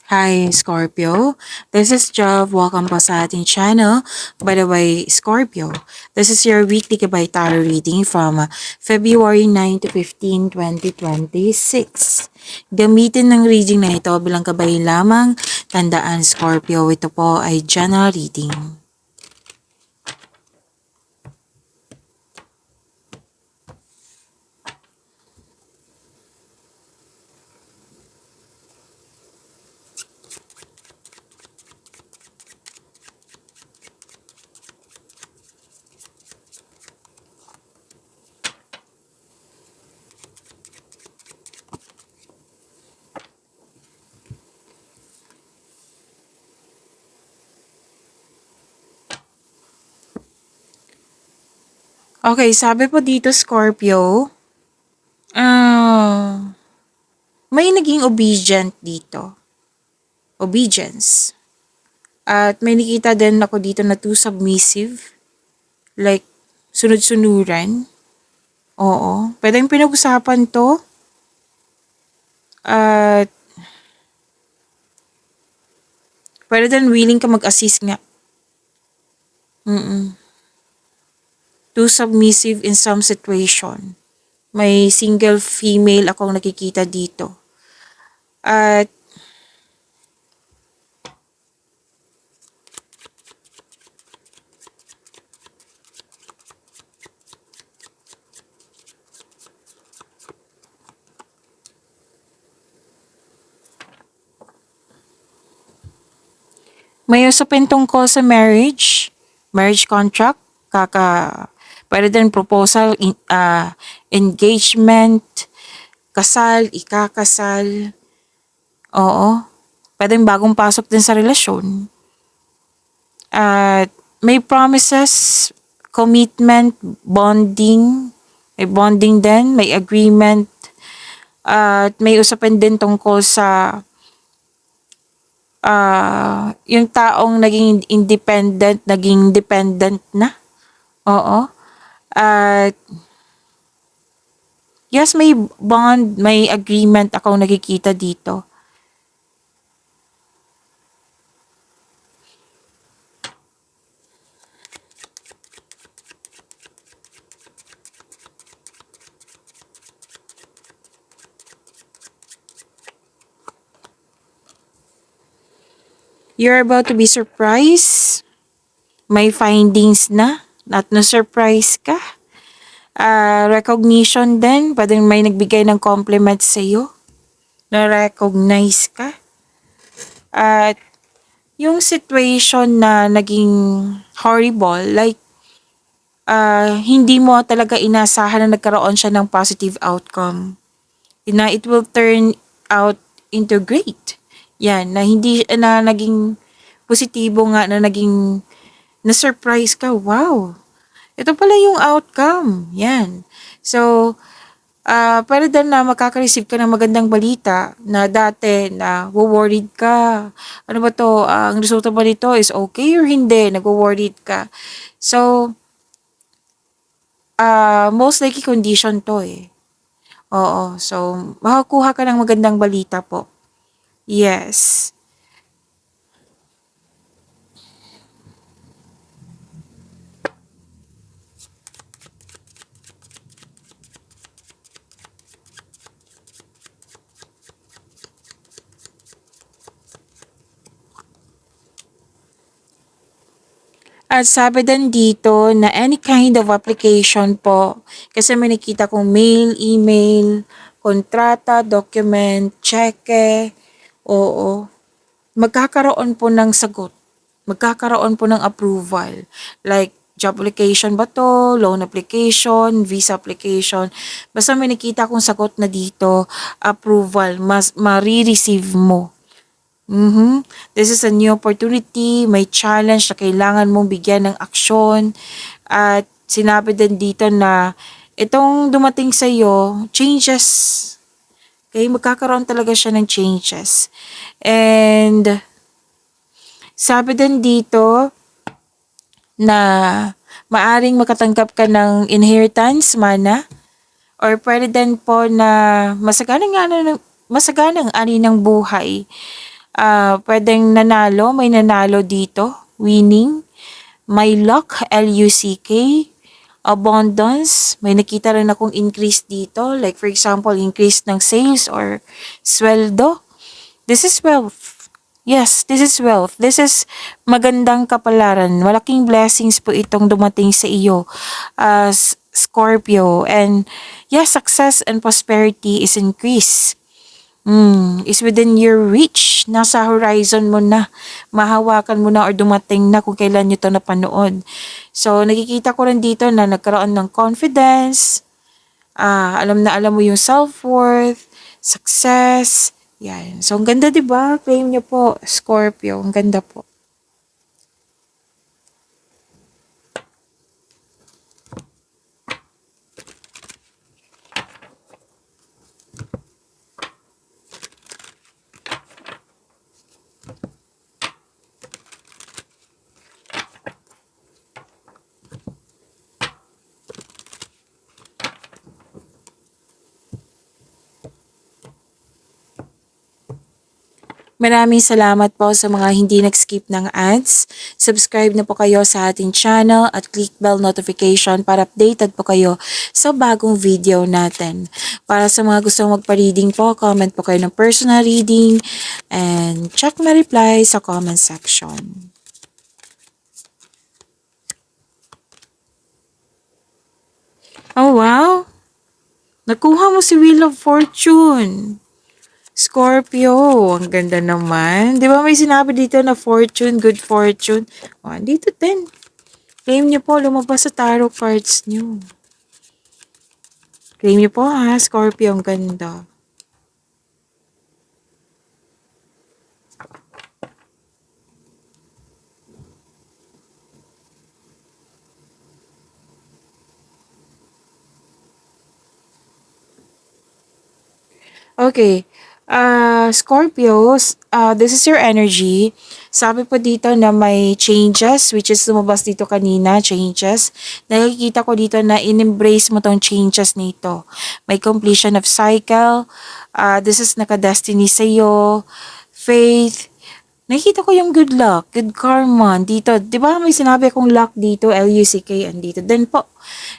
Hi, Scorpio. This is Jov. Welcome po sa ating channel. By the way, Scorpio, this is your weekly Gabay Tarot reading from February 9 to 15, 2026. Gamitin ng reading na ito bilang gabay lamang. Tandaan, Scorpio, ito po ay general reading. Okay, sabi po dito, Scorpio, may naging obedient dito. Obedience. At may nakita din ako dito na too submissive. Like, sunod-sunuran. Oo. Pwedeng pinag-usapan to. At pwede din willing ka mag-assist nga. Too submissive in some situation. May single female akong nakikita dito. At may usapin tungkol sa marriage contract, pwede din proposal, engagement, kasal, ikakasal. Oo. Pwedeng bagong pasok din sa relasyon. At may promises, commitment, bonding. May bonding din, may agreement. At may usapin din tungkol sa yung taong naging naging dependent na. Oo. At yes, may bond, may agreement akong nakikita dito. You're about to be surprised. May findings na. At na-surprise ka. Recognition din. Pwedeng may nagbigay ng compliment sa iyo. Na-recognize ka. At yung situation na naging horrible, like, hindi mo talaga inasahan na nagkaroon siya ng positive outcome. Na it will turn out into great. Yan, na hindi na naging positibo nga, na naging na-surprise ka. Wow, ito pala yung outcome. Yan. So, pwede din na makaka-receive ka ng magandang balita na dati na worried ka. Ano ba to? Ang resulta ba nito is okay or hindi? Nag-worried ka. So, most likely condition to eh. Oo. So, makakuha ka ng magandang balita po. Yes. At sabi din dito na any kind of application po, kasi may nakita kong mail, email, kontrata, document, cheque, oo, magkakaroon po ng sagot. Magkakaroon po ng approval. Like, job application ba to, loan application, visa application. Basta may nakita kong sagot na dito, approval, ma-receive mo. This is a new opportunity, may challenge na kailangan mong bigyan ng aksyon. At sinabi din dito na itong dumating sa iyo, changes. Okay, magkakaroon talaga siya ng changes. And sabi din dito na maaring makatanggap ka ng inheritance, mana, or pwede din po na masaganang ani ng buhay. Pwedeng nanalo, may nanalo dito, winning. May luck, L-U-C-K. Abundance, may nakita rin akong increase dito. Like for example, increase ng sales or sweldo. This is wealth. Yes, this is wealth. This is magandang kapalaran. Malaking blessings po itong dumating sa iyo, Scorpio. And yes, success and prosperity is increased. Is within your reach. Nasa horizon mo na. Mahawakan mo na or dumating na kung kailan nyo to napanood. So, nakikita ko rin dito na nagkaroon ng confidence. Alam na alam mo yung self-worth, success. Yan. So, ang ganda 'di ba? Claim nyo po, Scorpio. Ang ganda po. Maraming salamat po sa mga hindi nag-skip ng ads. Subscribe na po kayo sa ating channel at click bell notification para updated po kayo sa bagong video natin. Para sa mga gustong magpa-reading po, comment po kayo ng personal reading and check my reply sa comment section. Oh wow! Nakuha mo si Wheel of Fortune. Scorpio, ang ganda naman. Di ba may sinabi dito na fortune, good fortune? O, dito din. Claim niyo po, lumabas sa tarot cards niyo. Claim niyo po ha, Scorpio, ang ganda. Okay. Scorpios, this is your energy. Sabi po dito na may changes, which is lumabas dito kanina, changes. Nakikita ko dito na in-embrace mo tong changes nito. May completion of cycle. This is naka-destiny sa'yo. Faith. Nakikita ko yung good luck, good karma dito. 'Di ba may sinabi akong luck dito, L-U-C-K, andito din po.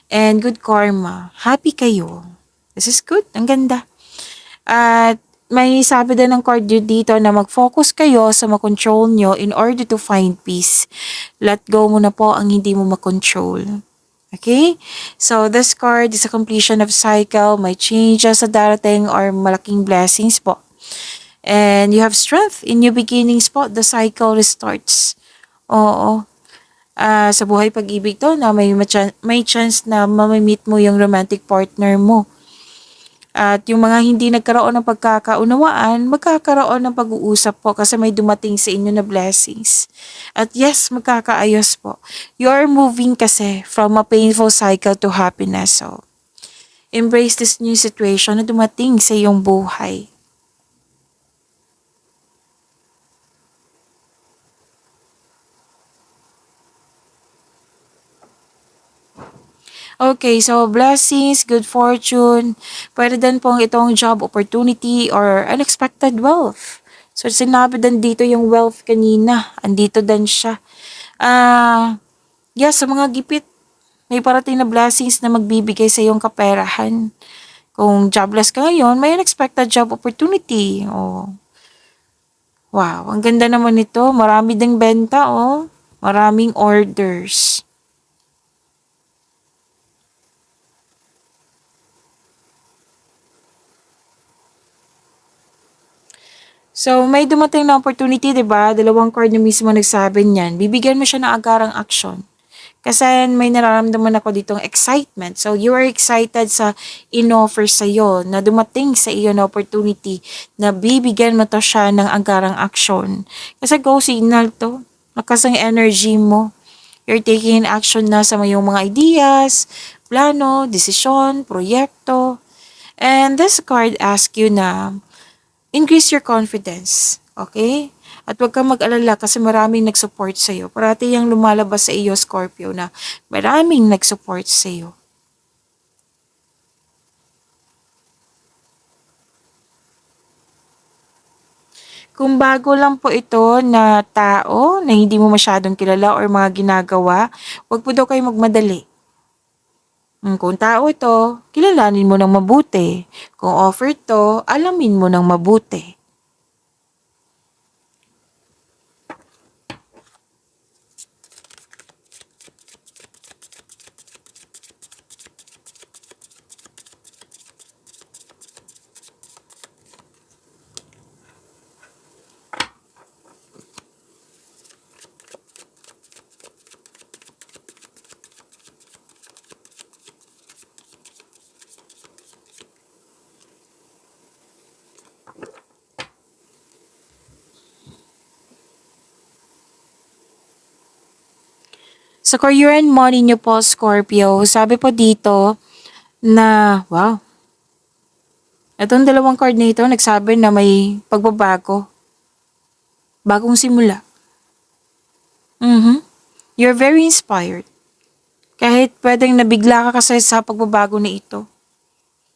And good karma. Happy kayo. This is good. Ang ganda. At may sabi din ng card dito na mag-focus kayo sa makontrol nyo in order to find peace. Let go mo na po ang hindi mo makontrol. Okay? So, this card is a completion of cycle. May changes sa darating or malaking blessings po. And you have strength in new beginnings po. The cycle restarts. Oo. Sa buhay pag-ibig to na may chance na mamimit mo yung romantic partner mo. At yung mga hindi nagkaroon ng pagkakaunawaan, magkakaroon ng pag-uusap po kasi may dumating sa inyo na blessings. At yes, magkakaayos po. You are moving kasi from a painful cycle to happiness. So, embrace this new situation na dumating sa iyong buhay. Okay, so blessings, good fortune, pwede din pong itong job opportunity or unexpected wealth. So, sinabi din dito yung wealth kanina. Andito din siya. Yes, sa mga gipit, may parating na blessings na magbibigay sa iyong kaperahan. Kung jobless ka ngayon, may unexpected job opportunity. Oh, wow, ang ganda naman nito. Marami ding benta, oh. Maraming orders. So, may dumating na opportunity, 'di ba? Dalawang card na mismo nagsabi niyan. Bibigyan mo siya ng agarang aksyon. Kasi may nararamdaman ako ditong excitement. So, you are excited sa in-offer sa'yo na dumating sa iyo na opportunity na bibigyan mo to siya ng agarang aksyon. Kasi go signal to. Lakas ang energy mo. You're taking action na sa iyong mga ideas, plano, desisyon, proyekto. And this card asks you na increase your confidence. Okay? At huwag kang mag-alala kasi maraming nag-support sa'yo. Parati yung lumalabas sa iyo, Scorpio, na maraming nag-support sa'yo. Kung bago lang po ito na tao na hindi mo masyadong kilala or mga ginagawa, wag po daw kayo magmadali. Kung tao ito, kilalanin mo ng mabuti. Kung offer to, alamin mo ng mabuti. Sa career and money niyo po, Scorpio, sabi po dito na, wow, itong dalawang card na ito, nagsabi na may pagbabago, bagong simula. Mhm. You're very inspired. Kahit pwedeng nabigla ka kasi sa pagbabago na ito.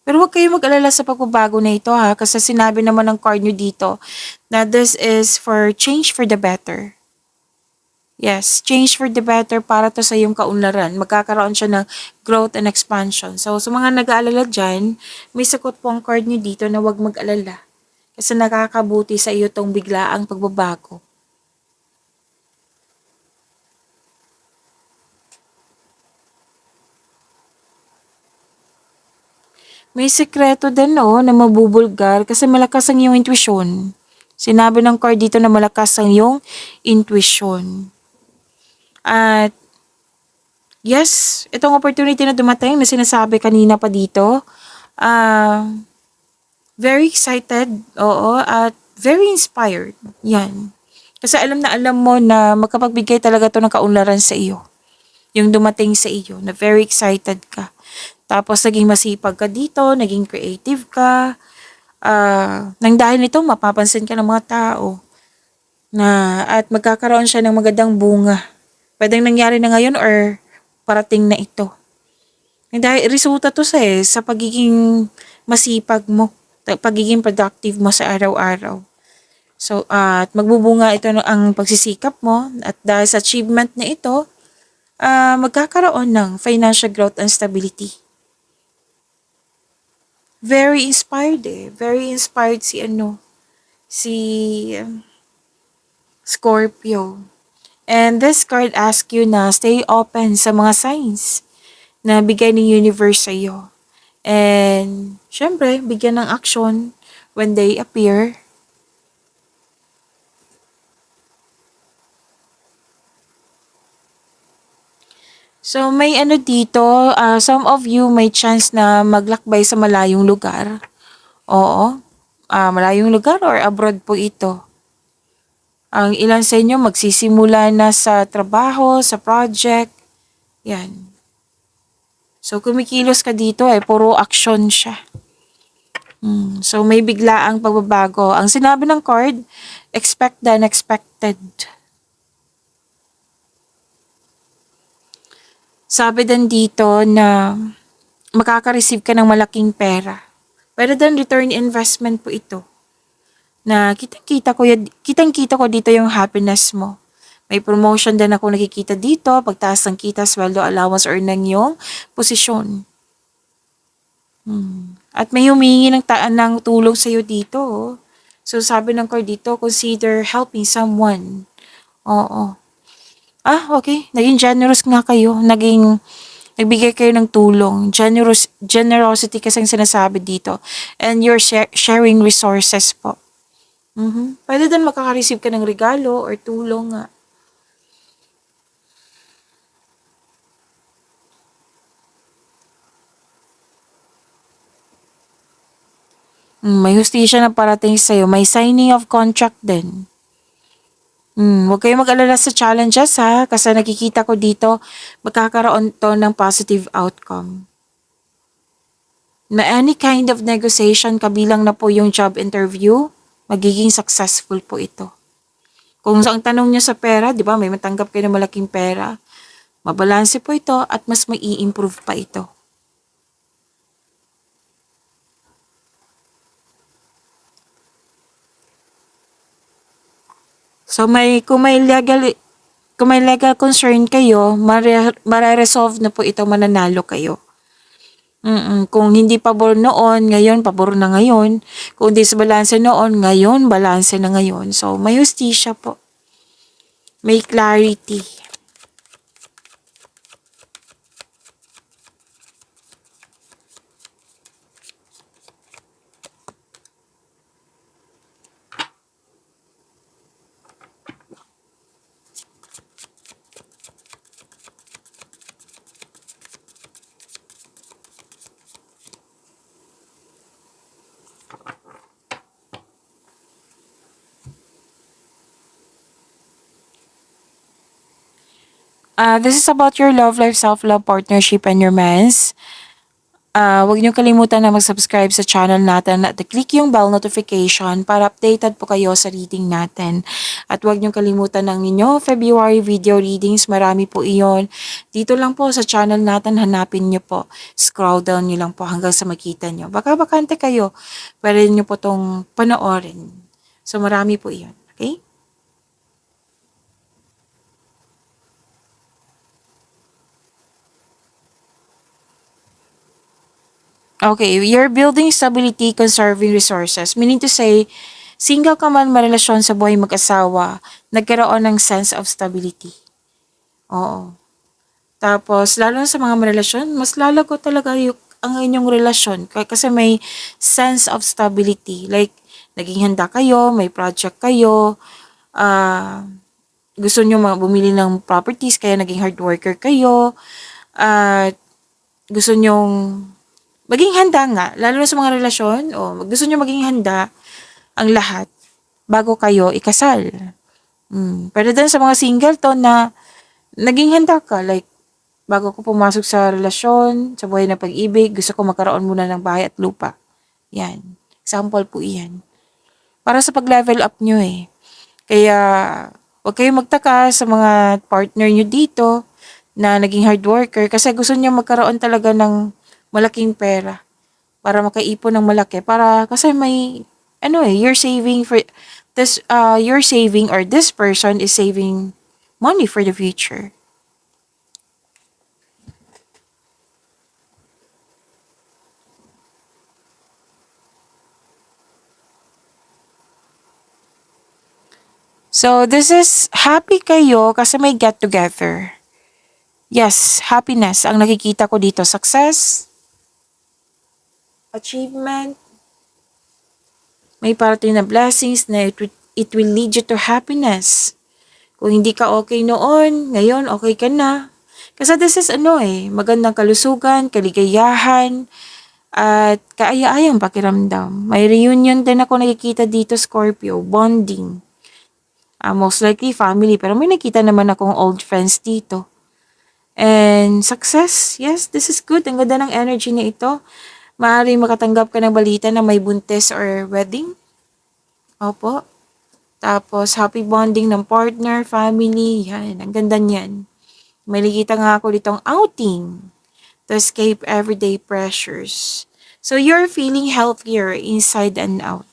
Pero huwag kayo mag-alala sa pagbabago na ito ha, kasi sinabi naman ng card nyo dito na this is for change for the better. Yes, change for the better para to sa iyong kaunlaran. Magkakaroon siya ng growth and expansion. So, sa mga nag-aalala dyan, may sagot po ang card nyo dito na huwag mag-alala. Kasi nakakabuti sa iyo tong biglaang pagbabago. May sikreto din na mabubulgar kasi malakas ang iyong intuition. Sinabi ng card dito na malakas ang iyong intuition. At yes, itong opportunity na dumating na sinasabi kanina pa dito, ah, very excited, oo, at very inspired. Yan. Kasi alam na alam mo na magkapagbigay talaga to ng kaunlaran sa iyo. Yung dumating sa iyo, na very excited ka. Tapos naging masipag ka dito, naging creative ka. Nang dahil nito, mapapansin ka ng mga tao na at magkakaroon siya ng magandang bunga. Pwedeng nangyari na ngayon or parating na ito. Dahil resulta to sa pagiging masipag mo, pagiging productive mo sa araw-araw. So, at magbubunga ito ang pagsisikap mo at dahil sa achievement na ito, magkakaroon ng financial growth and stability. Very inspired eh. Very inspired si Scorpio. And this card asks you na stay open sa mga signs na bigay ng universe sa iyo. And, syempre, bigyan ng action when they appear. So, may dito, some of you may chance na maglakbay sa malayong lugar. Oo, malayong lugar or abroad po ito. Ang ilan sa inyo magsisimula na sa trabaho, sa project. Yan. So, kumikilos ka dito puro action siya. So, may biglaang pagbabago. Ang sinabi ng card, expect the unexpected. Sabi din dito na makaka-receive ka ng malaking pera. Pwede din return investment po ito. Na kitang-kita ko dito yung happiness mo. May promotion din ako nakikita dito, pagtaas ng kita, sweldo, allowance, or ng iyong posisyon. At may humingi ng tulong sa iyo dito. So sabi ng card dito, consider helping someone. Oo. Okay. Naging generous nga kayo. Nagbigay kayo ng tulong. Generosity kasi ang sinasabi dito. And you're sharing resources po. Pwede din makaka-receive ka ng regalo or tulong nga. May hustisya na parating sa'yo. May signing of contract din. Huwag kayong mag-alala sa challenges ha, kasi nakikita ko dito, magkakaroon to ng positive outcome. Na any kind of negotiation, kabilang na po yung job interview, magiging successful po ito. Kung ang tanong niyo sa pera, di ba, may matanggap kayo ng malaking pera, mabalanse po ito at mas may i-improve pa ito. So kung may legal concern kayo, mare-resolve na po ito, mananalo kayo. Kung hindi pabor noon, ngayon pabor na ngayon. Kung disbalanse noon, ngayon balanse na ngayon. So may hustisya po. May clarity. This is about your love life, self-love, partnership, and your romance. Huwag niyo kalimutan na mag-subscribe sa channel natin at click yung bell notification para updated po kayo sa reading natin. At huwag niyo kalimutan ng inyo February video readings. Marami po iyon. Dito lang po sa channel natin, hanapin niyo po. Scroll down niyo lang po hanggang sa makita niyo. Baka bakante kayo, pwede niyo po tong panoorin. So marami po iyon. Okay? Okay, you're building stability, conserving resources. Meaning to say, single ka man marelasyon sa buhay mag-asawa, nagkaroon ng sense of stability. Oo. Tapos, lalo na sa mga marelasyon, mas lalago talaga ang inyong relasyon. Kasi may sense of stability. Like, naging handa kayo, may project kayo, gusto nyo bumili ng properties, kaya naging hard worker kayo, at gusto nyong maging handa nga, lalo na sa mga relasyon, gusto nyo maging handa ang lahat bago kayo ikasal. Pero din sa mga single to na naging handa ka, like, bago ko pumasok sa relasyon, sa buhay ng pag-ibig, gusto ko magkaroon muna ng bahay at lupa. Yan. Example po iyan. Para sa pag-level up nyo eh. Kaya, huwag kayong magtaka sa mga partner nyo dito na naging hard worker kasi gusto nyo magkaroon talaga ng malaking pera para makaipon ng malaki kasi may you're saving for this you're saving or this person is saving money for the future. So this is happy kayo kasi may get together. Yes, happiness ang nakikita ko dito. Success, achievement, may parating na blessings na it will lead you to happiness. Kung hindi ka okay noon, ngayon okay ka na. Kasi this is magandang kalusugan, kaligayahan, at kaaya-ayang pakiramdam. May reunion din ako nakikita dito, Scorpio, bonding. Most likely family, pero may nakita naman akong old friends dito. And success, yes, this is good. Ang ganda ng energy na ito. Maaaring makatanggap ka ng balita na may buntis or wedding. Opo. Tapos, happy bonding ng partner, family. Yan, ang ganda niyan. May nakita nga ako ditong outing to escape everyday pressures. So, you're feeling healthier inside and out.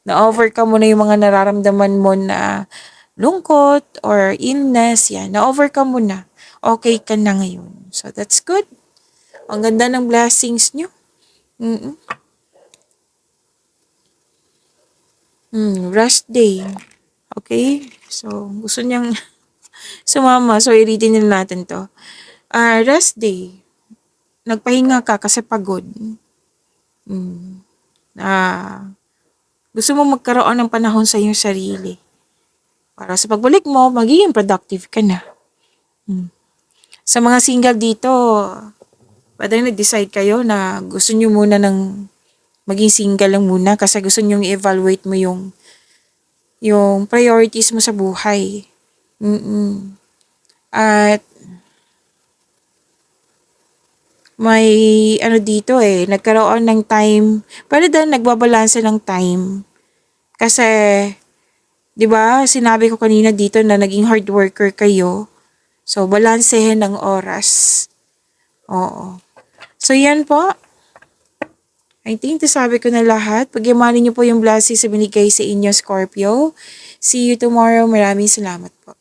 Na-overcome mo na yung mga nararamdaman mo na lungkot or illness. Yan, na-overcome mo na. Okay ka na ngayon. So, that's good. Ang ganda ng blessings nyo. Rest day. Okay? So, gusto niyang sumama. So, i-reading nila natin to. Rest day. Nagpahinga ka kasi pagod. Gusto mo magkaroon ng panahon sa iyong sarili. Para sa pagbalik mo, magiging productive ka na. Sa mga single dito, pwede nag-decide kayo na gusto nyo muna ng maging single lang muna kasi gusto nyo i-evaluate mo yung priorities mo sa buhay. At may dito nagkaroon ng time, pwede din nagbabalanse ng time. Kasi, di ba, sinabi ko kanina dito na naging hard worker kayo. So, balansehin ng oras. Oo. So, yan po. I think nasabi ko na lahat. Pagyamanin niyo po yung blessings na binigay sa inyo, Scorpio. See you tomorrow. Maraming salamat po.